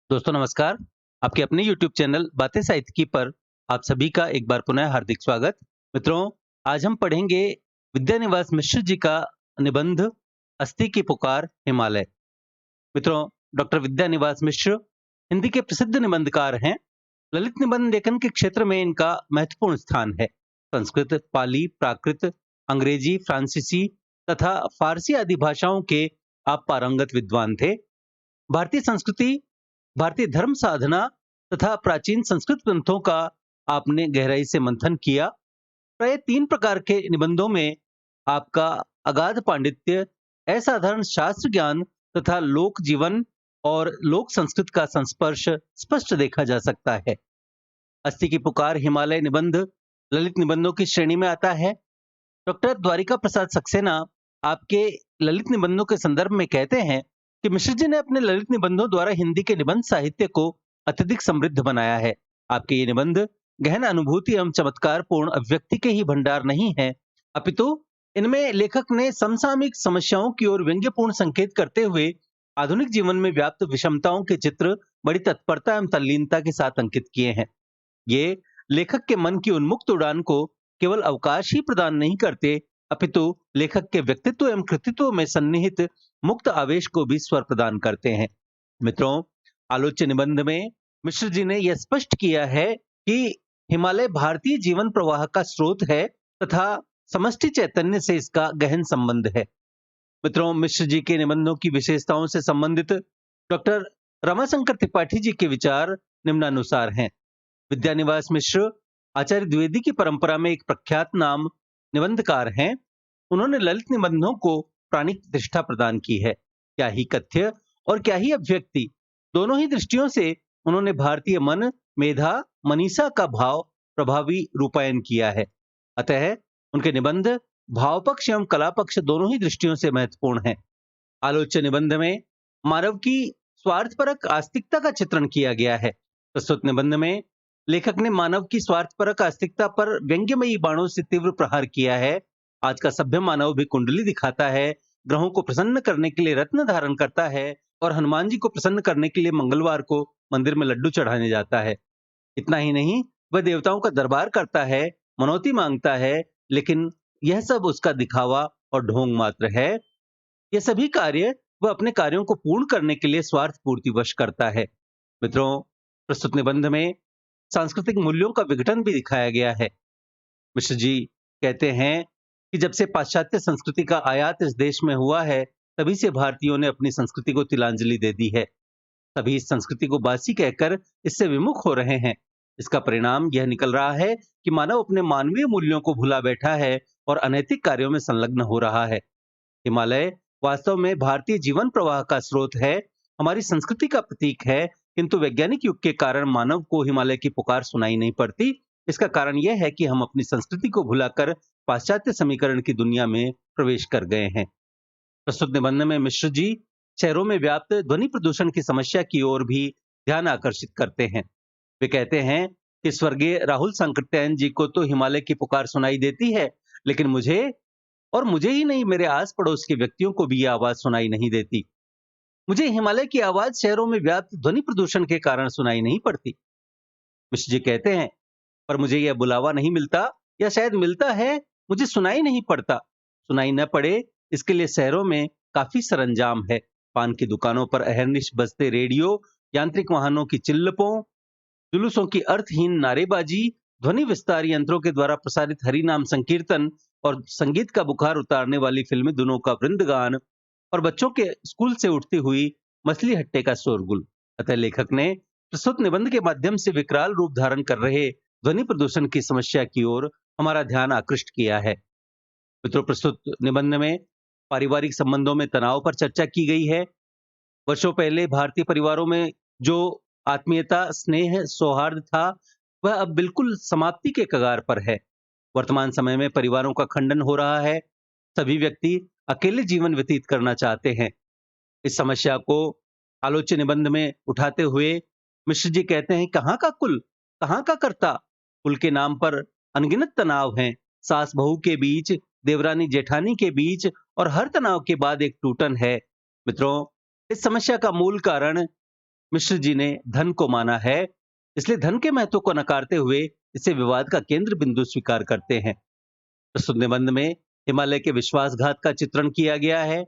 दोस्तों नमस्कार। आपके अपने YouTube चैनल बातें साहित्य की पर आप सभी का एक बार पुनः हार्दिक स्वागत। मित्रों, आज हम पढ़ेंगे विद्यानिवास मिश्र जी का निबंध अस्ति की पुकार हिमालय। मित्रों, डॉक्टर विद्यानिवास मिश्र हिंदी के प्रसिद्ध निबंधकार हैं। ललित निबंध लेखन के क्षेत्र में इनका महत्वपूर्ण स्थान है। संस्कृत, पाली, प्राकृत, अंग्रेजी, फ्रांसीसी तथा फारसी आदि भाषाओं के आप पारंगत विद्वान थे। भारतीय संस्कृति, भारतीय धर्म साधना तथा प्राचीन संस्कृत ग्रंथों का आपने गहराई से मंथन किया। प्राय 3 प्रकार के निबंधों में आपका अगाध पांडित्य, असाधारण शास्त्र ज्ञान तथा लोक जीवन और लोक संस्कृत का संस्पर्श स्पष्ट देखा जा सकता है। अस्ति की पुकार हिमालय निबंध ललित निबंधों की श्रेणी में आता है। डॉक्टर द्वारिका प्रसाद सक्सेना आपके ललित निबंधों के संदर्भ में कहते हैं कि मिश्र जी ने अपने ललित निबंधों द्वारा हिंदी के निबंध साहित्य को अत्यधिक समृद्ध बनाया है। आपके ये निबंध गहन अनुभूति एवं चमत्कार पूर्ण अभिव्यक्ति के ही भंडार नहीं है, अपितु इनमें लेखक ने समसामयिक समस्याओं की ओर व्यंग्यपूर्ण संकेत करते हुए आधुनिक जीवन में व्याप्त विषमताओं के चित्र बड़ी तत्परता एवं तल्लीनता के साथ अंकित किए हैं। ये लेखक के मन की उन्मुक्त उड़ान को केवल अवकाश ही प्रदान नहीं करते, अपितु लेखक के व्यक्तित्व एवं कृतित्व में सन्निहित मुक्त आवेश को भी स्वर प्रदान करते हैं। मित्रों, आलोच्य निबंध में मिश्र जी ने यह स्पष्ट किया है कि हिमालय भारतीय जीवन प्रवाह का स्रोत है तथा समष्टि चैतन्य से इसका गहन संबंध है। मित्रों, मिश्र जी के निबंधों की विशेषताओं से संबंधित डॉक्टर रमाशंकर त्रिपाठी जी के विचार निम्नानुसार हैं। विद्यानिवास मिश्र आचार्य द्विवेदी की परंपरा में एक प्रख्यात नाम निबंधकार हैं। उन्होंने ललित निबंधों को प्राणिक प्रतिष्ठा प्रदान की है। क्या ही कथ्य और क्या ही अभिव्यक्ति, दोनों ही दृष्टियों से उन्होंने भारतीय मन, मेधा, मनीषा का भाव प्रभावी रूपायन किया है। अतः उनके निबंध भाव पक्ष एवं कला पक्ष दोनों ही दृष्टियों से महत्वपूर्ण हैं। आलोच्य निबंध में मानव की स्वार्थपरक आस्तिकता का चित्रण किया गया है। प्रस्तुत निबंध में लेखक ने मानव की स्वार्थपरक आस्तिकता पर व्यंग्यमयी बाणों से तीव्र प्रहार किया है। आज का सभ्य मानव भी कुंडली दिखाता है, ग्रहों को प्रसन्न करने के लिए रत्न धारण करता है और हनुमान जी को प्रसन्न करने के लिए मंगलवार को मंदिर में लड्डू चढ़ाने जाता है। इतना ही नहीं, वह देवताओं का दरबार करता है, मनौती मांगता है, लेकिन यह सब उसका दिखावा और ढोंग मात्र है। ये सभी कार्य वह अपने कार्यों को पूर्ण करने के लिए स्वार्थ पूर्तिवश करता है। मित्रों, प्रस्तुत निबंध में सांस्कृतिक मूल्यों का विघटन भी दिखाया गया है। मिश्र जी कहते हैं कि जब से पाश्चात्य संस्कृति का आयात इस देश में हुआ है, तभी से भारतीयों ने अपनी संस्कृति को तिलांजलि दे दी है। सभी इस संस्कृति को बासी कहकर इससे विमुख हो रहे हैं। इसका परिणाम यह निकल रहा है कि मानव अपने मानवीय मूल्यों को भुला बैठा है और अनैतिक कार्यों में संलग्न हो रहा है। हिमालय वास्तव में भारतीय जीवन प्रवाह का स्रोत है, हमारी संस्कृति का प्रतीक है, किंतु वैज्ञानिक युग के कारण मानव को हिमालय की पुकार सुनाई नहीं पड़ती। इसका कारण यह है कि हम अपनी संस्कृति को भुलाकर पाश्चात्य समीकरण की दुनिया में प्रवेश कर गए हैं। प्रस्तुत निबंध में मिश्र जी शहरों में व्याप्त ध्वनि प्रदूषण की समस्या की ओर भी ध्यान आकर्षित करते हैं। वे कहते हैं कि स्वर्गीय राहुल सांकृत्यायन जी को तो हिमालय की पुकार सुनाई देती है, लेकिन मुझे ही नहीं, मेरे आस पड़ोस के व्यक्तियों को भी यह आवाज सुनाई नहीं देती। मुझे हिमालय की आवाज शहरों में व्याप्त ध्वनि प्रदूषण के कारण सुनाई नहीं पड़ती। मिश्र जी कहते हैं, पर मुझे यह बुलावा नहीं मिलता, या शायद मिलता है, मुझे सुनाई नहीं पड़ता। सुनाई न पड़े इसके लिए शहरों में काफी सरंजाम है। पान की दुकानों पर अहर्निश बजते रेडियो, यांत्रिक वाहनों की चिल्लपों, जुलूसों की अर्थहीन नारेबाजी, ध्वनि विस्तार यंत्रों के द्वारा प्रसारित हरिनाम संकीर्तन और संगीत का बुखार उतारने वाली फिल्मी धुनों का वृंदगान और बच्चों के स्कूल से उठती हुई मछली हट्टे का शोरगुल। अतः लेखक ने प्रस्तुत निबंध के माध्यम से विकराल रूप धारण कर रहे ध्वनि प्रदूषण की समस्या की ओर हमारा ध्यान आकृष्ट किया है। मित्रों, प्रस्तुत निबंध में पारिवारिक संबंधों में तनाव पर चर्चा की गई है। वर्षों पहले भारतीय परिवारों में जो आत्मीयता, स्नेह, सौहार्द था, वह अब बिल्कुल समाप्ति के कगार पर है। वर्तमान समय में परिवारों का खंडन हो रहा है। सभी व्यक्ति अकेले जीवन व्यतीत करना चाहते हैं। इस समस्या को आलोच्य निबंध में उठाते हुए मिश्र जी कहते हैं, कहाँ का कुल, कहाँ का कर्ता। कुल के नाम पर अनगिनत तनाव हैं, सास बहू के बीच, देवरानी जेठानी के बीच, और हर तनाव के बाद एक टूटन है। मित्रों, इस समस्या का मूल कारण मिश्र जी ने धन को माना है, इसलिए धन के महत्व को नकारते हुए इसे विवाद का केंद्र बिंदु स्वीकार करते हैं। प्रस्तुत निबंध में हिमालय के विश्वासघात का चित्रण किया गया है।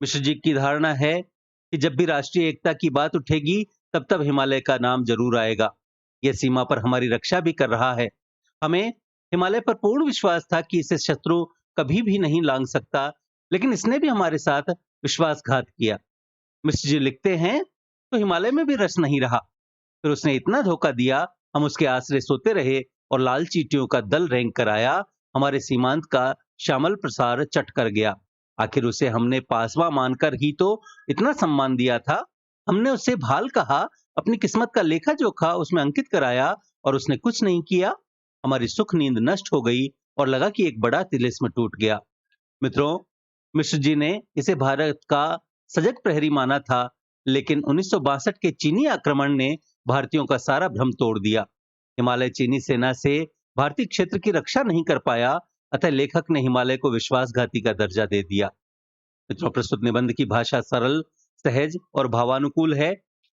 मिश्र जी की धारणा है कि जब भी राष्ट्रीय एकता की बात उठेगी, तब तब हिमालय का नाम जरूर आएगा। यह सीमा पर हमारी रक्षा भी कर रहा है। हमें हिमालय पर पूर्ण विश्वास था कि इसे शत्रु कभी भी नहीं लांघ सकता, लेकिन इसने भी हमारे साथ विश्वासघात किया। मिश्र जी लिखते हैं, तो हिमालय में भी रस नहीं रहा। फिर उसने इतना धोखा दिया, हम उसके आसरे सोते रहे और लाल चींटियों का दल रेंग कर आया, हमारे सीमांत का श्यामल प्रसार चट कर गया। आखिर उसे हमने पासवा मानकर ही तो इतना सम्मान दिया था। हमने उससे भाल कहा, अपनी किस्मत का लेखा जोखा उसमें अंकित कराया, और उसने कुछ नहीं किया। हमारी सुख नींद नष्ट हो गई और लगा कि एक बड़ा तिलिस्म टूट गया। मित्रों, मिश्र जी ने इसे भारत का सजग प्रहरी माना था, लेकिन 1962 के चीनी आक्रमण ने भारतीयों का सारा भ्रम तोड़ दिया। हिमालय चीनी सेना से भारतीय क्षेत्र की रक्षा नहीं कर पाया, अतः लेखक ने हिमालय को विश्वासघाती का दर्जा दे दिया। मित्रों, प्रस्तुत निबंध की भाषा सरल, सहज और भावानुकूल है।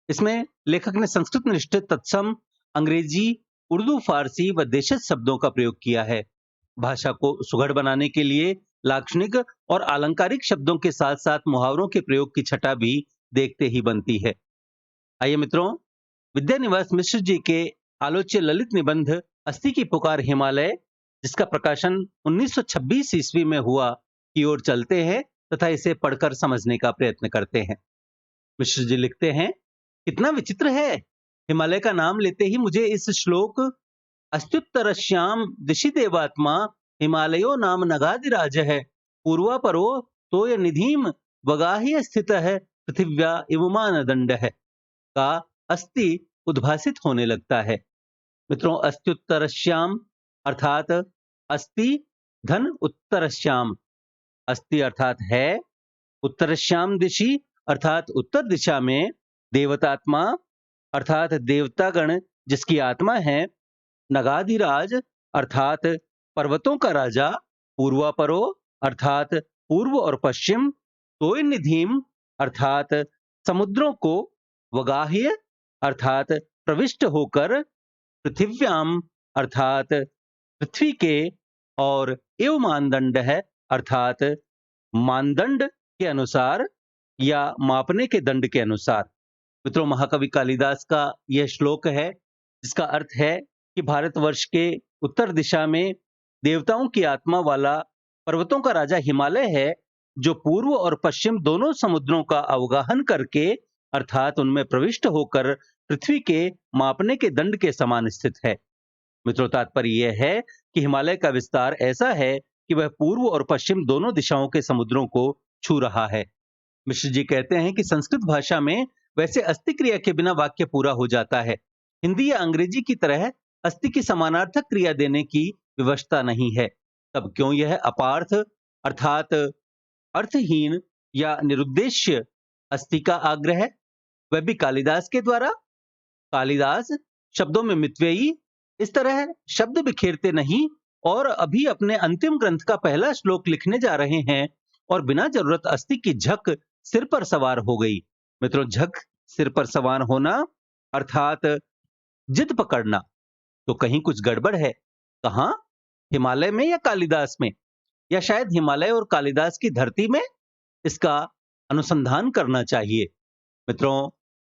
इसमें लेखक ने संस्कृत निष्ठ तत्सम अंग्रेजी, उर्दू, फारसी व देशज शब्दों का प्रयोग किया है। भाषा को सुघड़ बनाने के लिए लाक्षणिक और आलंकारिक शब्दों के साथ साथ मुहावरों के प्रयोग की छटा भी देखते ही बनती है। आइए मित्रों, विद्यानिवास मिश्र जी के आलोच्य ललित निबंध अस्थि की पुकार हिमालय, जिसका प्रकाशन 1926 ईस्वी में हुआ, की ओर चलते हैं तथा इसे पढ़कर समझने का प्रयत्न करते हैं। मिश्र जी लिखते हैं, कितना विचित्र है, हिमालय का नाम लेते ही मुझे इस श्लोक अस्त्युत्तरश्याम दिशि देवात्मा हिमालयो नाम नगाधिराज है पूर्वा परो तोय निधिम वगाह्य स्थित है पृथिव्या इवमान दंड है का अस्थि उद्भासित होने लगता है। मित्रों, अस्त्युत्तरश्याम अर्थात अस्थि धन उत्तरश्याम। अस्थि अर्थात है, उत्तरश्याम दिशि अर्थात उत्तर दिशा में, देवतात्मा अर्थात देवतागण जिसकी आत्मा है, नगाधिराज अर्थात पर्वतों का राजा, पूर्वापरो अर्थात पूर्व और पश्चिम, तोय निधिम अर्थात समुद्रों को, वगाह्य अर्थात प्रविष्ट होकर, पृथिव्याम अर्थात पृथ्वी के, और एव मानदंड है अर्थात मानदंड के अनुसार या मापने के दंड के अनुसार। मित्रों, महाकवि कालिदास का यह श्लोक है, जिसका अर्थ है कि भारतवर्ष के उत्तर दिशा में देवताओं की आत्मा वाला पर्वतों का राजा हिमालय है, जो पूर्व और पश्चिम दोनों समुद्रों का अवगाहन करके अर्थात उनमें प्रविष्ट होकर पृथ्वी के मापने के दंड के समान स्थित है। मित्रों, तात्पर्य यह है कि हिमालय का विस्तार ऐसा है कि वह पूर्व और पश्चिम दोनों दिशाओं के समुद्रों को छू रहा है। मिश्र जी कहते हैं कि संस्कृत भाषा में वैसे अस्थि क्रिया के बिना वाक्य पूरा हो जाता है। हिंदी या अंग्रेजी की तरह अस्थि की समानार्थक क्रिया देने की व्यवस्था नहीं है। तब क्यों यह अपार्थ अर्थात अर्थहीन या निरुद्देश्य अस्थि का आग्रह, वह भी कालिदास के द्वारा? कालिदास शब्दों में मितव्ययी इस तरह शब्द बिखेरते नहीं, और अभी अपने अंतिम ग्रंथ का पहला श्लोक लिखने जा रहे हैं और बिना जरूरत अस्थि की झक सिर पर सवार हो गई। मित्रों, झक सिर पर सवार होना अर्थात जिद पकड़ना, तो कहीं कुछ गड़बड़ है। कहां? हिमालय में या कालिदास में, या शायद हिमालय और कालिदास की धरती में? इसका अनुसंधान करना चाहिए। मित्रों,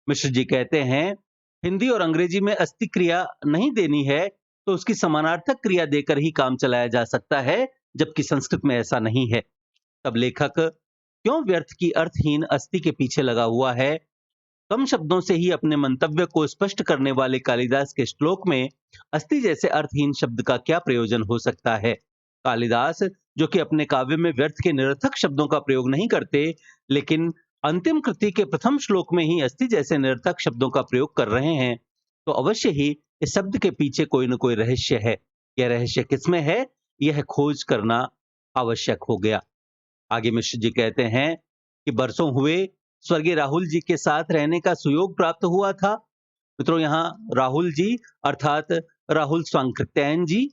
मिश्र जी कहते हैं, हिंदी और अंग्रेजी में अस्थि क्रिया नहीं देनी है तो उसकी समानार्थक क्रिया देकर ही काम चलाया जा सकता है, जबकि संस्कृत में ऐसा नहीं है। तब लेखक क्यों व्यर्थ की अर्थहीन अस्थि के पीछे लगा हुआ है? कम शब्दों से ही अपने मंतव्य को स्पष्ट करने वाले कालिदास के श्लोक में अस्थि जैसे अर्थहीन शब्द का क्या प्रयोजन हो सकता है? कालिदास, जो कि अपने काव्य में व्यर्थ के निरर्थक शब्दों का प्रयोग नहीं करते, लेकिन अंतिम कृति के प्रथम श्लोक में ही अस्थि जैसे निरर्थक शब्दों का प्रयोग कर रहे हैं, तो अवश्य ही इस शब्द के पीछे कोई न कोई रहस्य है। यह रहस्य किसमें है, यह खोज करना आवश्यक हो गया। आगे मिश्र जी कहते हैं कि बरसों हुए स्वर्गीय राहुल जी के साथ रहने का सुयोग प्राप्त हुआ था। मित्रों, यहाँ राहुल जी अर्थात राहुल स्वांकृत्ययन जी,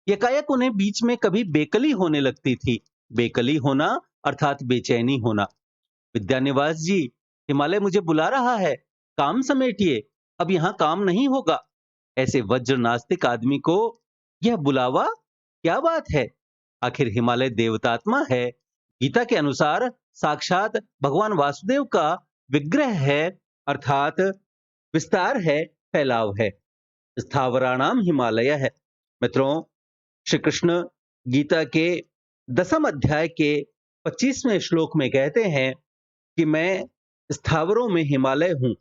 एकाएक उन्हें बीच में कभी बेकली होने लगती थी। बेकली होना अर्थात बेचैनी होना। विद्यानिवास जी, हिमालय मुझे बुला रहा है, काम समेटिए, अब यहाँ काम नहीं होगा। ऐसे वज्र नास्तिक आदमी को यह बुलावा क्या बात है? आखिर हिमालय देवतात्मा है, गीता के अनुसार साक्षात भगवान वासुदेव का विग्रह है, अर्थात विस्तार है, फैलाव है, स्थावराणाम हिमालय है। मित्रों, श्री कृष्ण गीता के 10वें अध्याय के 25वें श्लोक में कहते हैं कि मैं स्थावरों में हिमालय हूं।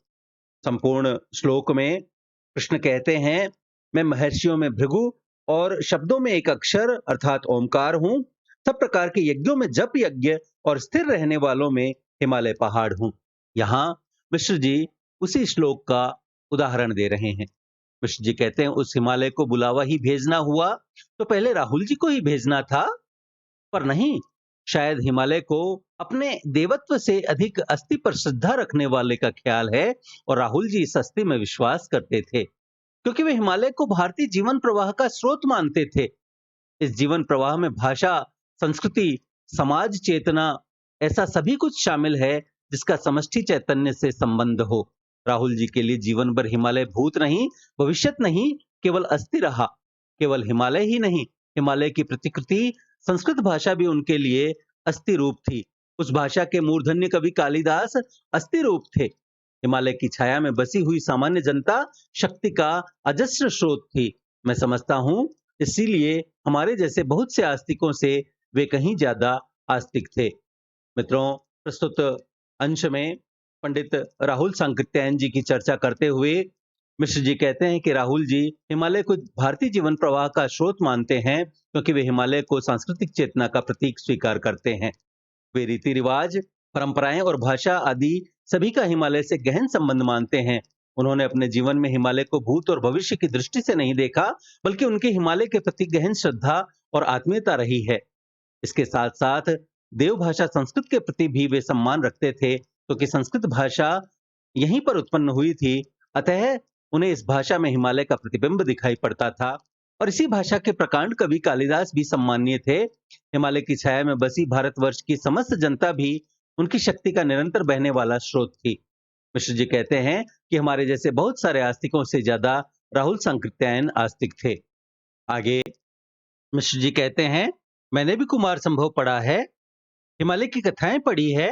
संपूर्ण श्लोक में कृष्ण कहते हैं, मैं महर्षियों में भृगु और शब्दों में एक अक्षर अर्थात ओमकार हूं। सब प्रकार के यज्ञों में जप यज्ञ और स्थिर रहने वालों में हिमालय पहाड़ हूं। यहाँ मिश्र जी उसी श्लोक का उदाहरण दे रहे हैं। मिश्र जी कहते हैं, उस हिमालय को बुलावा ही भेजना हुआ तो पहले राहुल जी को ही भेजना था, पर नहीं, शायद हिमालय को अपने देवत्व से अधिक अस्थि पर श्रद्धा रखने वाले का ख्याल है और राहुल जी इस अस्थि में विश्वास करते थे, क्योंकि वे हिमालय को भारतीय जीवन प्रवाह का स्रोत मानते थे। इस जीवन प्रवाह में भाषा, संस्कृति, समाज चेतना, ऐसा सभी कुछ शामिल है जिसका समष्टि चैतन्य से संबंध हो। राहुल जी के लिए जीवन भर हिमालय भूत नहीं, भविष्यत नहीं, केवल अस्थि रहा। केवल हिमालय ही नहीं, हिमालय की प्रतिकृति संस्कृत भाषा भी उनके लिए अस्थि रूप थी। उस भाषा के मूर्धन्य कवि कालिदास अस्थि रूप थे। हिमालय की छाया में बसी हुई सामान्य जनता शक्ति का अजस्र स्रोत थी। मैं समझता हूं इसीलिए हमारे जैसे बहुत से आस्तिकों से वे कहीं ज्यादा आस्तिक थे। मित्रों, प्रस्तुत अंश में पंडित राहुल सांकृत्यायन जी की चर्चा करते हुए मिश्र जी कहते हैं कि राहुल जी हिमालय को भारतीय जीवन प्रवाह का स्रोत मानते हैं, क्योंकि वे हिमालय को सांस्कृतिक चेतना का प्रतीक स्वीकार करते हैं। वे रीति रिवाज, परंपराएं और भाषा आदि सभी का हिमालय से गहन संबंध मानते हैं। उन्होंने अपने जीवन में हिमालय को भूत और भविष्य की दृष्टि से नहीं देखा, बल्कि उनके हिमालय के प्रति गहन श्रद्धा और आत्मीयता रही है। इसके साथ साथ देव भाषा संस्कृत के प्रति भी वे सम्मान रखते थे, क्योंकि संस्कृत भाषा यहीं पर उत्पन्न हुई थी। अतः उन्हें इस भाषा में हिमालय का प्रतिबिंब दिखाई पड़ता था और इसी भाषा के प्रकांड कवि कालिदास भी सम्मानीय थे। हिमालय की छाया में बसी भारतवर्ष की समस्त जनता भी उनकी शक्ति का निरंतर बहने वाला स्रोत थी। मिश्र जी कहते हैं कि हमारे जैसे बहुत सारे आस्तिकों से ज्यादा राहुल सांकृत्यायन आस्तिक थे। आगे मिश्र जी कहते हैं, मैंने भी कुमार संभव पढ़ा है, हिमालय की कथाएं पढ़ी है,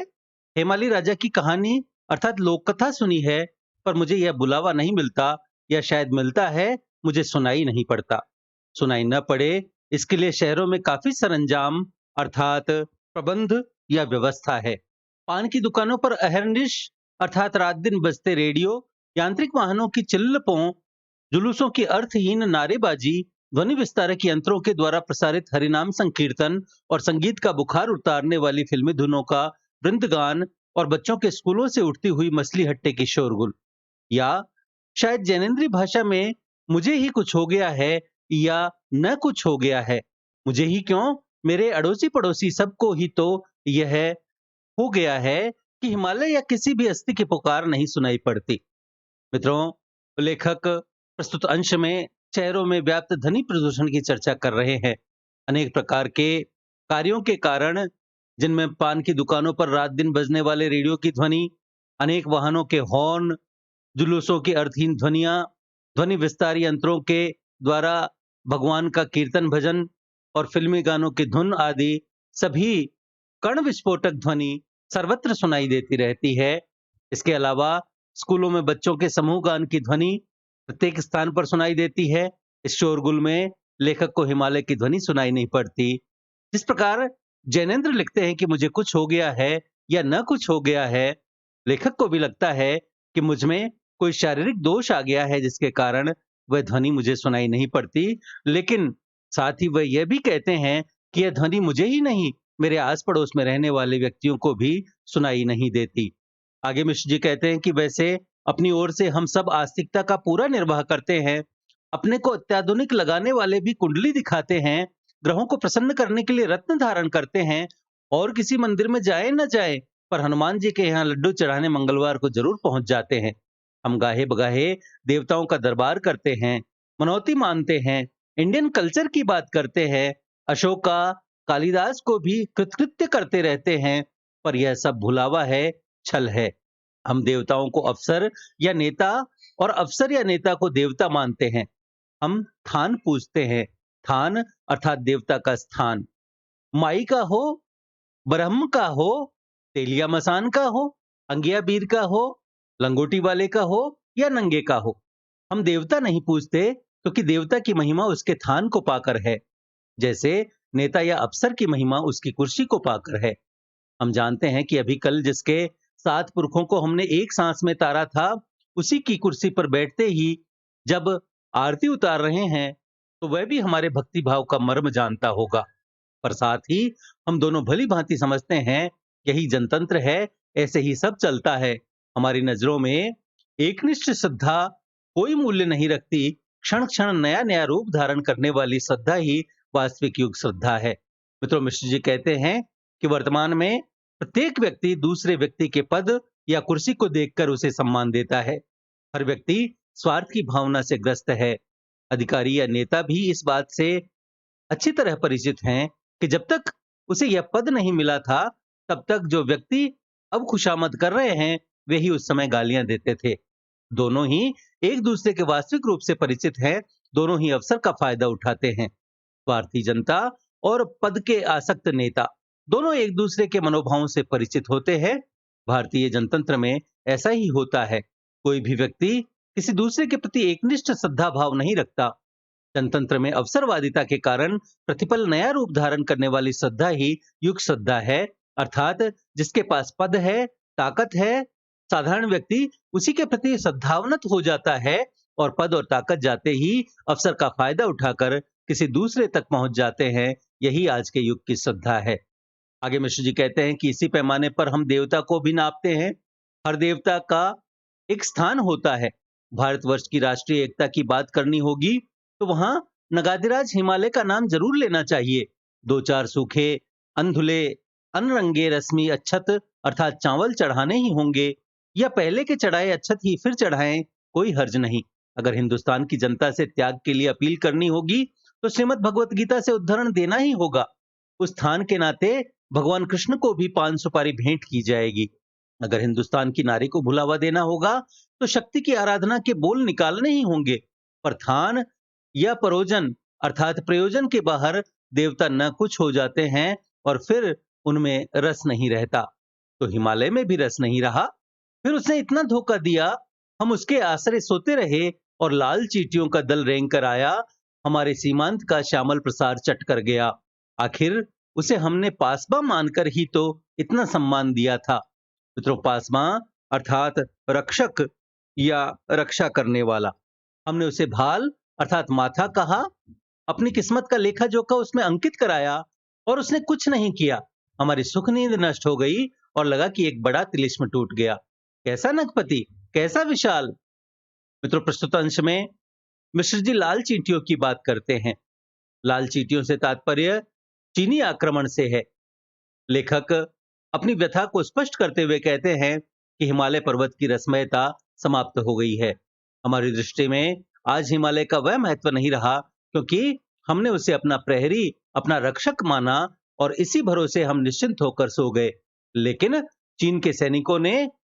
हिमालय राजा की कहानी अर्थात लोक कथा सुनी है, पर मुझे यह बुलावा नहीं मिलता, या शायद मिलता है, मुझे सुनाई नहीं पड़ता। सुनाई न पड़े इसके लिए शहरों में काफी सरंजाम अर्थात प्रबंध या व्यवस्था है। पान की दुकानों पर अहरनिश अर्थात रात दिन बजते रेडियो, यांत्रिक वाहनों की चिल्लपों, जुलूसों की अर्थहीन नारेबाजी, ध्वनि विस्तारक यंत्रों के द्वारा प्रसारित हरिनाम संकीर्तन और संगीत का बुखार उतारने वाली फिल्मी धुनों का वृंदगान और बच्चों के स्कूलों से उठती हुई मछली हट्टे की शोरगुल, या शायद जैनेन्द्रीय भाषा में मुझे ही कुछ हो गया है या न कुछ हो गया है। मुझे ही क्यों, मेरे अड़ोसी पड़ोसी सबको ही तो यह हो गया है कि हिमालय या किसी भी अस्थि की पुकार नहीं सुनाई पड़ती। मित्रों, लेखक प्रस्तुत अंश में शहरों में व्याप्त ध्वनि प्रदूषण की चर्चा कर रहे हैं। अनेक प्रकार के कार्यों के कारण, जिनमें पान की दुकानों पर रात दिन बजने वाले रेडियो की ध्वनि, अनेक वाहनों के हॉर्न, जुलूसों की अर्थहीन ध्वनियां, ध्वनि विस्तार यंत्रों के द्वारा भगवान का कीर्तन भजन और फिल्मी गानों की धुन आदि सभी कर्ण विस्फोटक ध्वनि सर्वत्र सुनाई देती रहती है। इसके अलावा स्कूलों में बच्चों के समूह गान की ध्वनि प्रत्येक स्थान पर सुनाई देती है। इस शोरगुल में लेखक को हिमालय की ध्वनि सुनाई नहीं पड़ती। जिस प्रकार जैनेन्द्र लिखते हैं कि मुझे कुछ हो गया है या न कुछ हो गया है, लेखक को भी लगता है कि मुझ में कोई शारीरिक दोष आ गया है जिसके कारण वह ध्वनि मुझे सुनाई नहीं पड़ती। लेकिन साथ ही वह यह भी कहते हैं कि यह ध्वनि मुझे ही नहीं, मेरे आस पड़ोस में रहने वाले व्यक्तियों को भी सुनाई नहीं देती। आगे मिश्र जी कहते हैं कि वैसे अपनी ओर से हम सब आस्तिकता का पूरा निर्वाह करते हैं। अपने को अत्याधुनिक लगाने वाले भी कुंडली दिखाते हैं, ग्रहों को प्रसन्न करने के लिए रत्न धारण करते हैं, और किसी मंदिर में जाए न जाए पर हनुमान जी के यहाँ लड्डू चढ़ाने मंगलवार को जरूर पहुंच जाते हैं। हम गाहे बगाहे देवताओं का दरबार करते हैं, मनौती मानते हैं, इंडियन कल्चर की बात करते हैं, अशोका कालिदास को भी कृतकृत्य करते रहते हैं, पर यह सब भुलावा है, छल है। हम देवताओं को अफसर या नेता और अफसर या नेता को देवता मानते हैं। हम थान पूजते हैं। थान अर्थात देवता का स्थान। माई का हो, ब्रह्म का हो, तेलिया मसान का हो, अंगिया बीर का हो, लंगोटी वाले का हो या नंगे का हो, हम देवता नहीं पूजते क्योंकि देवता की महिमा उसके थान को पाकर है, जैसे नेता या अफसर की महिमा उसकी कुर्सी को पाकर है। हम जानते हैं कि अभी कल जिसके 7 पुरखों को हमने एक सांस में तारा था, उसी की कुर्सी पर बैठते ही जब आरती उतार रहे हैं, तो वह भी हमारे भक्ति भाव का मर्म जानता होगा। पर साथ ही हम दोनों भली भांति समझते हैं, यही जनतंत्र है, ऐसे ही सब चलता है। हमारी नजरों में एकनिष्ठ श्रद्धा कोई मूल्य नहीं रखती। क्षण क्षण नया नया रूप धारण करने वाली श्रद्धा ही वास्तविक युग श्रद्धा है। मित्रों, मिश्र जी कहते हैं कि वर्तमान में प्रत्येक व्यक्ति दूसरे व्यक्ति के पद या कुर्सी को देखकर उसे सम्मान देता है। हर व्यक्ति स्वार्थ की भावना से ग्रस्त है। अधिकारी या नेता भी इस बात से अच्छी तरह परिचित हैं कि जब तक उसे यह पद नहीं मिला था, तब तक जो व्यक्ति अब खुशामद कर रहे हैं, वे ही उस समय गालियां देते थे। दोनों ही एक दूसरे के वास्तविक रूप से परिचित हैं। दोनों ही अवसर का फायदा उठाते हैं। स्वार्थी जनता और पद के आसक्त नेता दोनों एक दूसरे के मनोभावों से परिचित होते हैं। भारतीय जनतंत्र में ऐसा ही होता है। कोई भी व्यक्ति किसी दूसरे के प्रति एकनिष्ठ श्रद्धा भाव नहीं रखता। जनतंत्र में अवसरवादिता के कारण प्रतिपल नया रूप धारण करने वाली श्रद्धा ही युग श्रद्धा है, अर्थात जिसके पास पद है, ताकत है, साधारण व्यक्ति उसी के प्रति श्रद्धावनत हो जाता है और पद और ताकत जाते ही अवसर का फायदा उठाकर किसी दूसरे तक पहुंच जाते हैं। यही आज के युग की श्रद्धा है। आगे मिश्र जी कहते हैं कि इसी पैमाने पर हम देवता को भी नापते हैं। हर देवता का एक स्थान होता है। भारतवर्ष की राष्ट्रीय एकता की बात करनी होगी तो वहां नगाधिराज हिमालय का नाम जरूर लेना चाहिए। 2-4 सूखे अनधुले अनरंगे रश्मि अच्छत अर्थात चावल चढ़ाने ही होंगे, या पहले के चढ़ाए अच्छत ही फिर चढ़ाएं, कोई हर्ज नहीं। अगर हिंदुस्तान की जनता से त्याग के लिए अपील करनी होगी तो श्रीमद् भगवत गीता से उद्धरण देना ही होगा। उस स्थान के नाते भगवान कृष्ण को भी 5 सुपारी भेंट की जाएगी। अगर हिंदुस्तान की नारी को भुलावा देना होगा तो शक्ति की आराधना के बोल निकालने ही होंगे। पर थान या परोजन अर्थात प्रयोजन के बाहर देवता न कुछ हो जाते हैं और फिर उनमें रस नहीं रहता। तो हिमालय में भी रस नहीं रहा। फिर उसने इतना धोखा दिया, हम उसके आसरे सोते रहे और लाल चींटियों का दल रेंग कर आया, हमारे सीमांत का श्यामल प्रसार चट कर गया। आखिर उसे हमने पासबा मानकर ही तो इतना सम्मान दिया था। मित्रों, पासबा अर्थात रक्षक या रक्षा करने वाला। हमने उसे भाल अर्थात माथा कहा, अपनी किस्मत का लेखा जोखा उसमें अंकित कराया और उसने कुछ नहीं किया। हमारी सुख नींद नष्ट हो गई और लगा कि एक बड़ा तिलिस्म टूट गया। कैसा नगपति, कैसा विशाल। मित्रों, प्रस्तुत अंश में मिश्र जी लाल चींटियों की बात करते हैं। लाल चींटियों से तात्पर्य चीनी आक्रमण से है। लेखक अपनी व्यथा को स्पष्ट करते हुए कहते हैं कि हिमालय पर्वत की रसमयता समाप्त हो गई है। हमारी दृष्टि में आज हिमालय का वह महत्व नहीं रहा क्योंकि हमने उसे अपना प्रहरी, अपना रक्षक माना और इसी भरोसे हम निश्चिंत होकर सो गए। लेकिन चीन के सैनिकों ने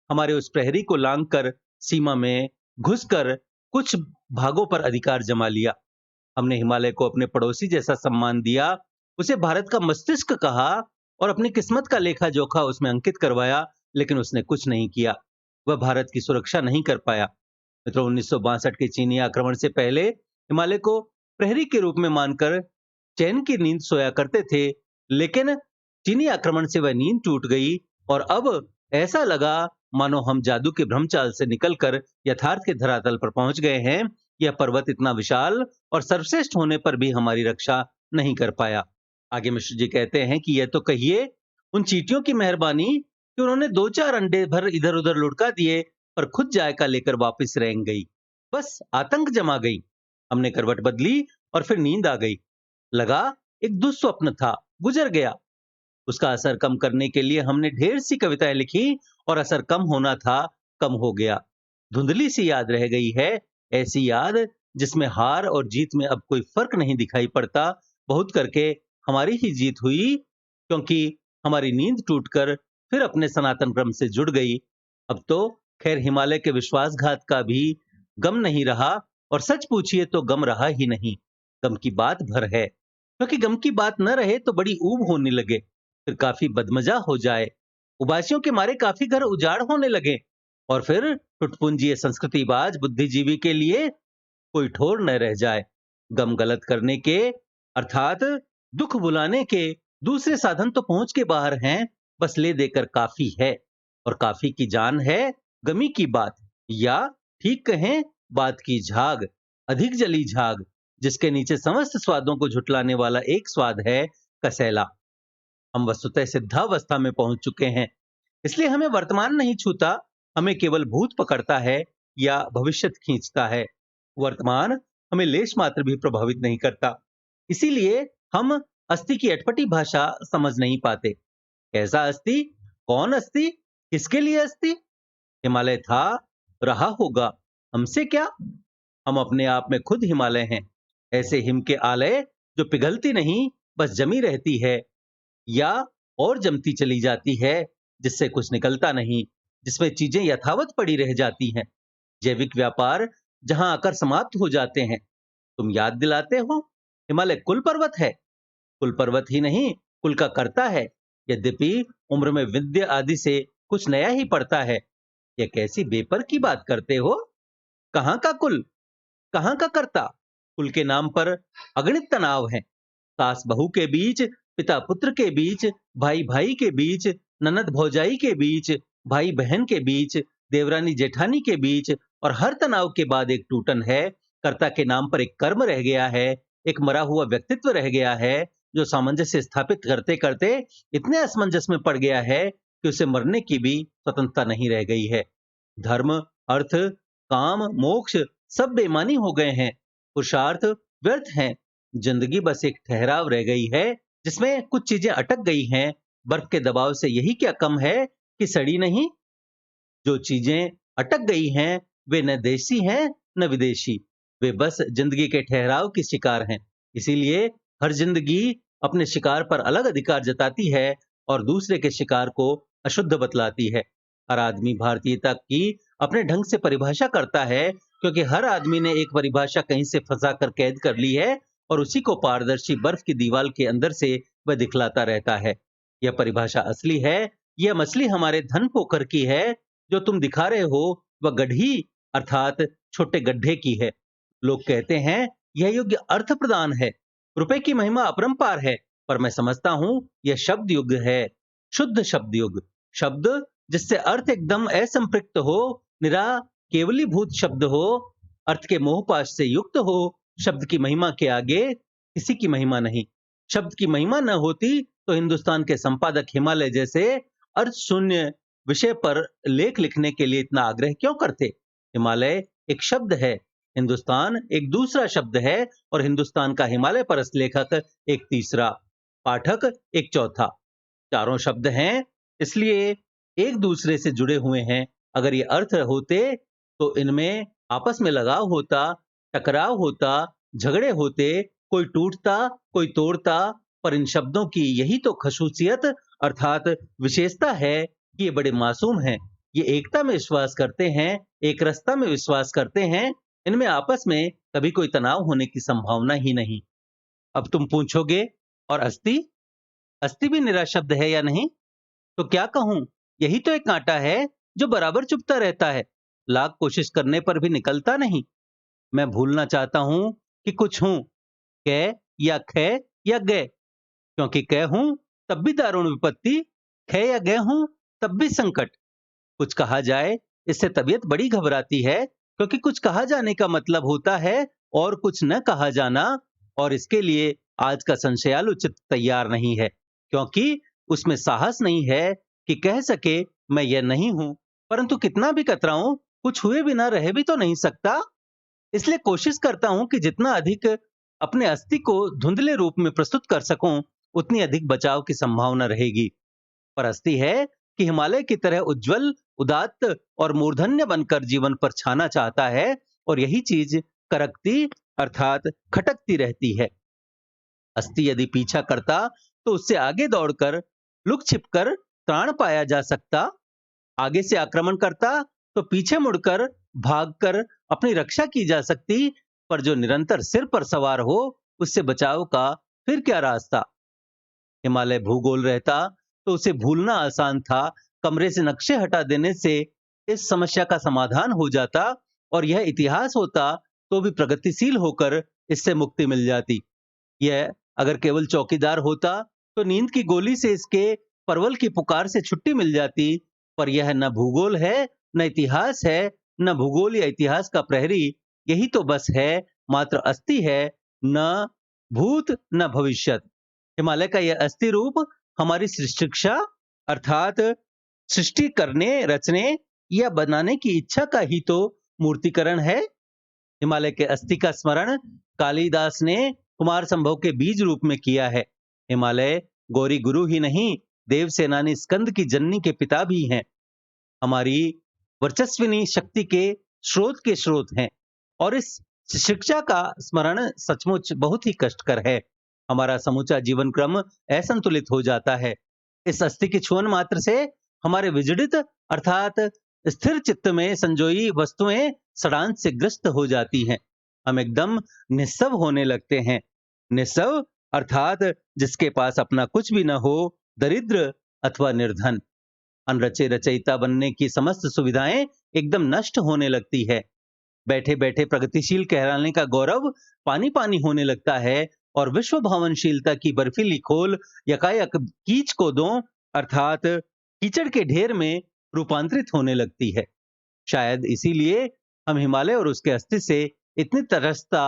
हमारे उस प्रहरी को लांघकर सीमा में घुसकर कुछ भागों पर अधिकार जमा लिया। हमने हिमालय को अपने पड़ोसी जैसा सम्मान दिया, उसे भारत का मस्तिष्क कहा और अपनी किस्मत का लेखा जोखा उसमें अंकित करवाया, लेकिन उसने कुछ नहीं किया। वह भारत की सुरक्षा नहीं कर पाया। मित्रों, 1962 के चीनी आक्रमण से पहले हिमालय को प्रहरी के रूप में मानकर चैन की नींद सोया करते थे, लेकिन चीनी आक्रमण से वह नींद टूट गई और अब ऐसा लगा मानो हम जादू के भ्रमचाल से निकलकर यथार्थ के धरातल पर पहुंच गए हैं। यह पर्वत इतना विशाल और सर्वश्रेष्ठ होने पर भी हमारी रक्षा नहीं कर पाया। आगे मिश्र जी कहते हैं कि यह तो कहिए उन चींटियों की मेहरबानी कि उन्होंने 2-4 अंडे भर इधर उधर लुढ़का दिए, पर खुद जायका लेकर वापस रेंग गई। बस आतंक जमा गई। हमने करवट बदली और फिर नींद आ गई। लगा एक दुस्वप्न था, गुजर गया। उसका असर कम करने के लिए हमने ढेर सी कविताएं लिखी और असर कम होना था, कम हो गया। धुंधली सी याद रह गई है, ऐसी याद जिसमें हार और जीत में अब कोई फर्क नहीं दिखाई पड़ता। बहुत करके हमारी ही जीत हुई क्योंकि हमारी नींद टूटकर फिर अपने सनातन क्रम से जुड़ गई। अब तो खैर हिमालय के विश्वासघात का भी गम नहीं रहा, और सच पूछिए तो गम रहा ही नहीं। गम की बात भर है, क्योंकि गम की बात न रहे तो बड़ी ऊब होने लगे, फिर काफी बदमजा हो जाए। उबासियों के मारे काफी घर उजाड़ होने लगे, और फिर टुटपुंजिए संस्कृतिबाज बुद्धिजीवी के लिए कोई ठोर न रह जाए। गम गलत करने के अर्थात दुख बुलाने के दूसरे साधन तो पहुंच के बाहर हैं, बस ले देकर काफी है। और काफी की जान है गमी की बात, या ठीक कहें बात की झाग, अधिक जली झाग, जिसके नीचे समस्त स्वादों को झुटलाने वाला एक स्वाद है, कसैला। हम वस्तुतः सिद्धावस्था में पहुंच चुके हैं, इसलिए हमें वर्तमान नहीं छूता, हमें केवल भूत पकड़ता है या भविष्य खींचता है। वर्तमान हमें लेश मात्र भी प्रभावित नहीं करता, इसीलिए हम अस्थि की अटपटी भाषा समझ नहीं पाते। कैसा अस्थि? कौन अस्थि? किसके लिए अस्थि? हिमालय था, रहा होगा, हमसे क्या? हम अपने आप में खुद हिमालय हैं, ऐसे हिम के आलय जो पिघलती नहीं, बस जमी रहती है, या और जमती चली जाती है, जिससे कुछ निकलता नहीं, जिसमें चीजें यथावत पड़ी रह जाती हैं। जैविक व्यापार जहां आकर समाप्त हो जाते हैं। तुम याद दिलाते हो, हिमालय कुल पर्वत है। कुल पर्वत ही नहीं, कुल का करता है। यद्यपि उम्र में विद्या आदि से कुछ नया ही पड़ता है। यह कैसी बेपर की बात करते हो? कहाँ का कुल, कहाँ का करता? कुल के नाम पर अगणित तनाव है, सास बहू के बीच, पिता पुत्र के बीच, भाई भाई के बीच, ननद भौजाई के बीच, भाई बहन के बीच, देवरानी जेठानी के बीच, और हर तनाव के बाद एक टूटन है। कर्ता के नाम पर एक कर्म रह गया है, एक मरा हुआ व्यक्तित्व रह गया है, जो सामंजस्य स्थापित करते करते इतने असमंजस में पड़ गया है कि उसे मरने की भी स्वतंत्रता नहीं रह गई है। धर्म, अर्थ, काम, मोक्ष सब बेईमानी हो गए हैं, पुरुषार्थ व्यर्थ हैं, जिंदगी बस एक ठहराव रह गई है, जिसमें कुछ चीजें अटक गई हैं। बर्फ के दबाव से यही क्या कम है कि सड़ी नहीं? जो चीजें अटक गई हैं, वे न देशी हैं न विदेशी, वे बस जिंदगी के ठहराव की शिकार हैं। इसीलिए हर जिंदगी अपने शिकार पर अलग अधिकार जताती है और दूसरे के शिकार को अशुद्ध बतलाती है। हर आदमी भारतीयता की अपने ढंग से परिभाषा करता है, क्योंकि हर आदमी ने एक परिभाषा कहीं से फंसा कर कैद कर ली है, और उसी को पारदर्शी बर्फ की दीवार के अंदर से वह दिखलाता रहता है। यह परिभाषा असली है, यह मछली हमारे धन पोखर की है, जो तुम दिखा रहे हो वह गढ़ी अर्थात छोटे गड्ढे की है। लोग कहते हैं यह युग अर्थ प्रदान है, रुपए की महिमा अपरंपार है, पर मैं समझता हूं यह शब्द युग है, शुद्ध शब्द युग। शब्द जिससे अर्थ एकदम असंपृक्त हो, निरा केवलीभूत शब्द हो, अर्थ के मोहपाश से युक्त हो। शब्द की महिमा के आगे किसी की महिमा नहीं। शब्द की महिमा न होती तो हिंदुस्तान के संपादक हिमालय जैसे अर्थ शून्य विषय पर लेख लिखने के लिए इतना आग्रह क्यों करते? हिमालय एक शब्द है, हिंदुस्तान एक दूसरा शब्द है, और हिंदुस्तान का हिमालय परस्त लेखक एक तीसरा, पाठक एक चौथा। चारों शब्द हैं, इसलिए एक दूसरे से जुड़े हुए हैं। अगर ये अर्थ होते तो इनमें आपस में लगाव होता, टकराव होता, झगड़े होते, कोई टूटता, कोई तोड़ता, पर इन शब्दों की यही तो खसूसियत अर्थात विशेषता है कि ये बड़े मासूम हैं। ये एकता में विश्वास करते हैं, एक रसता में विश्वास करते हैं। इनमें आपस में कभी कोई तनाव होने की संभावना ही नहीं। अब तुम पूछोगे, और अस्थि? अस्थि भी निरा शब्द है या नहीं? तो क्या कहूं, यही तो एक कांटा है जो बराबर चुभता रहता है, लाख कोशिश करने पर भी निकलता नहीं। मैं भूलना चाहता हूं कि कुछ हूं, कै या खे या गै, क्योंकि कै हूं तब भी दारुण विपत्ति, खे या गै हूं तब भी संकट। कुछ कहा जाए, इससे तबीयत बड़ी घबराती है, क्योंकि कुछ कहा जाने का मतलब होता है और कुछ न कहा जाना, और इसके लिए आज का संशयालु चित्त तैयार नहीं है, क्योंकि उसमें साहस नहीं है कि कह सके मैं यह नहीं हूं, परंतु कितना भी कतराऊं, कुछ हुए बिना रह भी तो नहीं सकता। इसलिए कोशिश करता हूं कि जितना अधिक अपने अस्थि को धुंधले रूप में प्रस्तुत कर सकूं, उतनी अधिक बचाव की संभावना रहेगी। पर अस्थि है कि हिमालय की तरह उज्जवल, उदात्त और मूर्धन्य बनकर जीवन पर छाना चाहता है, और यही चीज करकती अर्थात खटकती रहती है। अस्थि यदि पीछा करता तो उससे आगे दौड़कर, लुक छिपकर त्राण पाया जा सकता। आगे से आक्रमण करता तो पीछे मुड़कर भागकर अपनी रक्षा की जा सकती, पर जो निरंतर सिर पर सवार हो उससे बचाव का फिर क्या रास्ता। हिमालय भूगोल रहता तो उसे भूलना आसान था। कमरे से नक्शे हटा देने से इस समस्या का समाधान हो जाता, और यह इतिहास होता तो भी प्रगतिशील होकर इससे मुक्ति मिल जाती। यह अगर केवल चौकीदार होता तो नींद की गोली से इसके परवल की पुकार से छुट्टी मिल जाती। पर यह न भूगोल है, न इतिहास है, न भूगोल या इतिहास का प्रहरी। यही तो बस है, मात्र अस्थि है, न भूत न भविष्यत। हिमालय का यह अस्थि रूप हमारी शिक्षा अर्थात सृष्टि करने, रचने या बनाने की इच्छा का ही तो मूर्तिकरण है। हिमालय के अस्थि का स्मरण कालिदास ने कुमार संभव के बीज रूप में किया है। हिमालय गौरी गुरु ही नहीं, देव सेनानी स्कंद की जननी के पिता भी हैं। हमारी वर्चस्विनी शक्ति के स्रोत हैं, और इस शिक्षा का स्मरण सचमुच बहुत ही कष्टकर है। हमारा समूचा जीवन क्रम असंतुलित हो जाता है। इस अस्थि के छुअन मात्र से हमारे विजड़ित अर्थात स्थिर चित्त में संजोई वस्तुएं सड़ांत से ग्रस्त हो जाती हैं। हम एकदम निस्सव होने लगते हैं। निस्सव अर्थात जिसके पास अपना कुछ भी न हो, दरिद्र अथवा निर्धन। अनरचे रचयिता बनने की समस्त सुविधाएं एकदम नष्ट होने लगती है। बैठे बैठे प्रगतिशील कहलाने का गौरव पानी पानी होने लगता है, और विश्व भावनशीलता की बर्फीली खोल यकायक कीच को दो अर्थात कीचड़ के ढेर में रूपांतरित होने लगती है। शायद इसीलिए हम हिमालय और उसके अस्थि से इतनी तरसता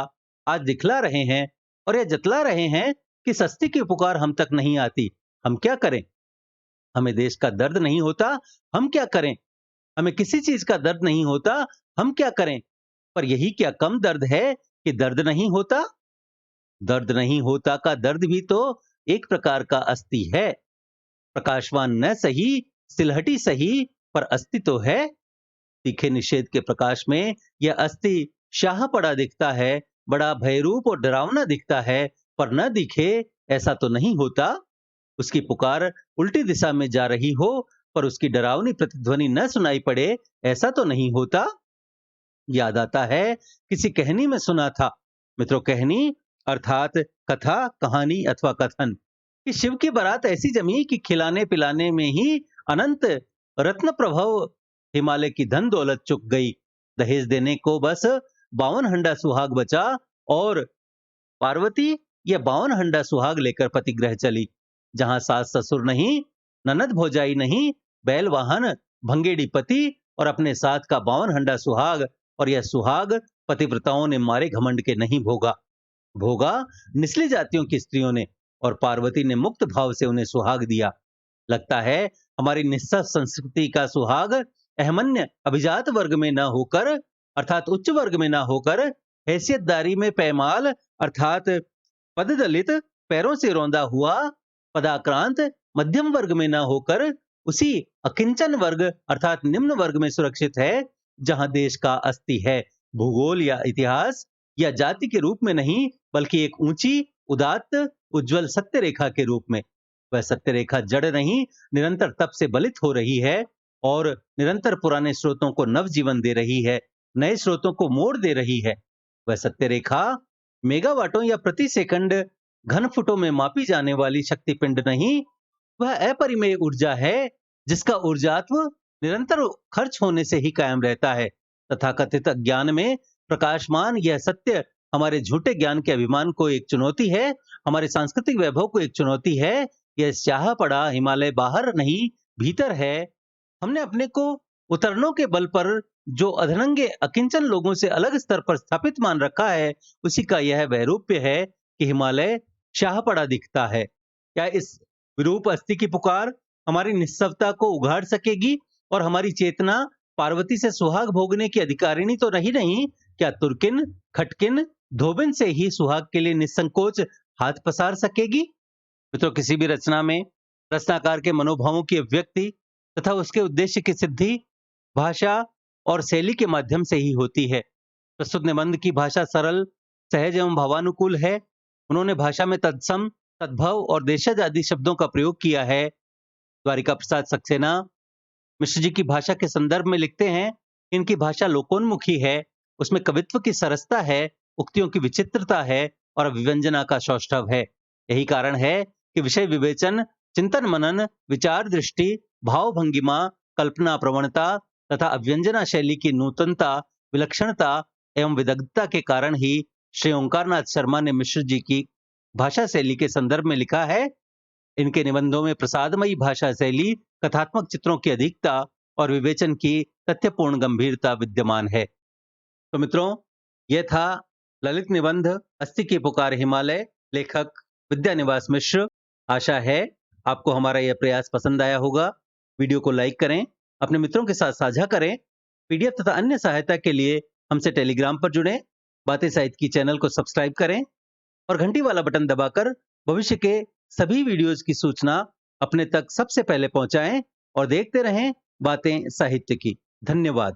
आज दिखला रहे हैं, और यह जतला रहे हैं कि इस अस्थि की पुकार हम तक नहीं आती। हम क्या करें? हमें देश का दर्द नहीं होता, हम क्या करें? हमें किसी चीज का दर्द नहीं होता, हम क्या करें? पर यही क्या कम दर्द है कि दर्द नहीं होता? दर्द नहीं होता का दर्द भी तो एक प्रकार का अस्थि है। प्रकाशवान न सही, सिलहटी सही, पर अस्थि तो है। तीखे निषेध के प्रकाश में यह अस्थि शाह पड़ा दिखता है, बड़ा भयरूप और डरावना दिखता है, पर न दिखे ऐसा तो नहीं होता। उसकी पुकार उल्टी दिशा में जा रही हो, पर उसकी डरावनी प्रतिध्वनि न सुनाई पड़े, ऐसा तो नहीं होता। याद आता है, किसी कहानी में सुना था। मित्रों, कहानी अर्थात कथा, कहानी अथवा कथन कि शिव की बारात ऐसी जमी कि खिलाने पिलाने में ही अनंत रत्न प्रभव हिमालय की धन दौलत चुक गई। दहेज देने को बस 52 हंडा सुहाग बचा, और पार्वती यह 52 हंडा सुहाग लेकर पतिगृह चली, जहां सास ससुर नहीं, ननद भौजाई नहीं, बैल वाहन भंगेड़ी पति और अपने साथ का 52 हंडा सुहाग। और यह सुहाग पतिव्रताओं ने मारे घमंड के नहीं भोगा, भोगा निचली जातियों की स्त्रियों ने, और पार्वती ने मुक्त भाव से उन्हें सुहाग दिया। लगता है हमारी निस्सह संस्कृति का सुहाग अहमन्य अभिजात वर्ग में न होकर अर्थात उच्च वर्ग में न होकर, हैसियतदारी में पैमाल अर्थात पद दलित पैरों से रौंदा हुआ पदाक्रांत मध्यम वर्ग में न होकर उसी अकिंचन वर्ग अर्थात निम्न वर्ग में सुरक्षित है, जहां देश का अस्थि है। भूगोल या इतिहास या जाति के रूप में नहीं, बल्कि एक ऊंची उदात्त उज्जवल सत्य रेखा के रूप में। वह सत्य रेखा जड़ नहीं, निरंतर तप से बलित हो रही है, और निरंतर पुराने स्रोतों को नव जीवन दे रही है, नए स्रोतों को मोड़ दे रही है। वह सत्य रेखा मेगावाटों या प्रति सेकंड घन फुटों में मापी जाने वाली शक्तिपिंड नहीं, वह अपरिमेय ऊर्जा है, जिसका ऊर्जात्व निरंतर खर्च होने से ही कायम रहता है। तथाकथित ज्ञान में प्रकाशमान यह सत्य हमारे झूठे ज्ञान के अभिमान को एक चुनौती है, हमारे सांस्कृतिक वैभव को एक चुनौती है। यह स्याह पड़ा हिमालय बाहर नहीं भीतर है। हमने अपने को उतरनों के बल पर जो अधनंगे अकिंचन लोगों से अलग स्तर पर स्थापित मान रखा है, उसी का यह वैरूप्य है कि हिमालय शाह पड़ा दिखता है। क्या इस विरूप अस्थि की पुकार हमारी निस्सवता को उघाड़ सकेगी, और हमारी चेतना पार्वती से सुहाग भोगने की अधिकारिणी तो रही नहीं, क्या तुर्किन, खटकिन, धोबिन से ही सुहाग के लिए निसंकोच हाथ पसार सकेगी? तो किसी भी रचना में रचनाकार के मनोभावों की अभिव्यक्ति तथा उसके उद्देश्य की सिद्धि भाषा और शैली के माध्यम से ही होती है। प्रस्तुत निबंध की भाषा सरल, सहज एवं भावानुकूल है। उन्होंने भाषा में तत्सम, तद्भव और देशज आदि शब्दों का प्रयोग किया है। द्वारिका प्रसाद सक्सेना, मिश्र जी की भाषा के संदर्भ में लिखते हैं, इनकी भाषा लोकोन्मुखी है, उसमें कवित्व की सरसता है, उक्तियों की विचित्रता है और अभिव्यंजना का सौष्ठव है। यही कारण है कि विषय विवेचन, चिंतन मनन, विचार दृष्टि, भाव भंगिमा, कल्पना प्रवणता तथा अभिव्यंजना शैली की नूतनता, विलक्षणता एवं विदग्धता के कारण ही श्री ओंकारनाथ शर्मा ने मिश्र जी की भाषा शैली के संदर्भ में लिखा है, इनके निबंधों में प्रसादमयी भाषा शैली, कथात्मक चित्रों की अधिकता और विवेचन की तथ्यपूर्ण गंभीरता विद्यमान है। तो मित्रों, यह था ललित निबंध अस्ति की पुकार हिमालय, लेखक विद्यानिवास मिश्र। आशा है आपको हमारा यह प्रयास पसंद आया होगा। वीडियो को लाइक करें, अपने मित्रों के साथ साझा करें। पीडीएफ तथा अन्य सहायता के लिए हमसे टेलीग्राम पर जुड़ें, बातें साहित्य की चैनल को सब्सक्राइब करें और घंटी वाला बटन दबाकर भविष्य के सभी वीडियोज की सूचना अपने तक सबसे पहले पहुंचाएं और देखते रहें बातें साहित्य की। धन्यवाद।